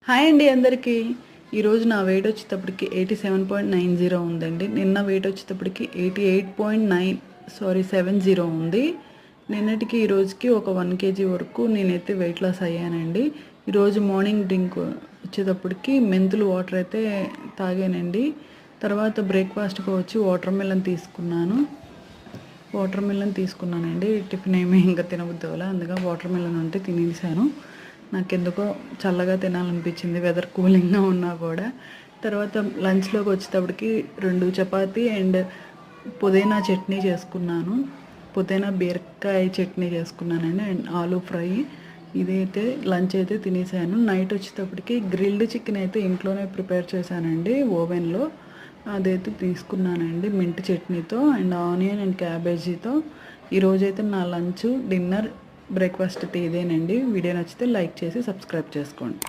Hi అండి అందరికీ. ఈరోజు నా వెయిట్ వచ్చేటప్పటికి 87.90 ఉందండి. నిన్న వెయిట్ వచ్చేటప్పటికి 88.70 ఉంది. నిన్నటికి ఈరోజుకి ఒక 1 kg వరకు నేనైతే వెయిట్ లాస్ అయ్యానండి. ఈరోజు మార్నింగ్ డ్రింక్ వచ్చేటప్పటికి మెంతులు వాటర్ అయితే తాగానండి. తర్వాత బ్రేక్ఫాస్ట్కి వచ్చి వాటర్ మిలన్ తీసుకున్నానండి. టిఫిన్ ఏమీ ఇంకా తినబుద్ధి అవ్వలే, అందుకని వాటర్ మిలన్ ఉంటే తినేసాను. నాకెందుకో చల్లగా తినాలనిపించింది, వెదర్ కూలింగ్గా ఉన్నా కూడా. తర్వాత లంచ్లోకి వచ్చేటప్పటికి 2 చపాతీ అండ్ పుదీనా చట్నీ చేసుకున్నాను. పుదీనా బీరకాయ చట్నీ చేసుకున్నానండి అండ్ ఆలూ ఫ్రై. ఇదైతే లంచ్ అయితే తినేసాను. నైట్ వచ్చేటప్పటికి గ్రిల్డ్ చికెన్ అయితే ఇంట్లోనే ప్రిపేర్ చేశానండి ఓవెన్లో. అదైతే తీసుకున్నానండి మింట్ చట్నీతో అండ్ ఆనియన్ అండ్ క్యాబేజీతో. ఈరోజైతే నా లంచ్, డిన్నర్, బ్రేక్ఫాస్ట్ అయితే ఇదేనండి. వీడియో నచ్చితే లైక్ చేసి సబ్స్క్రైబ్ చేసుకోండి.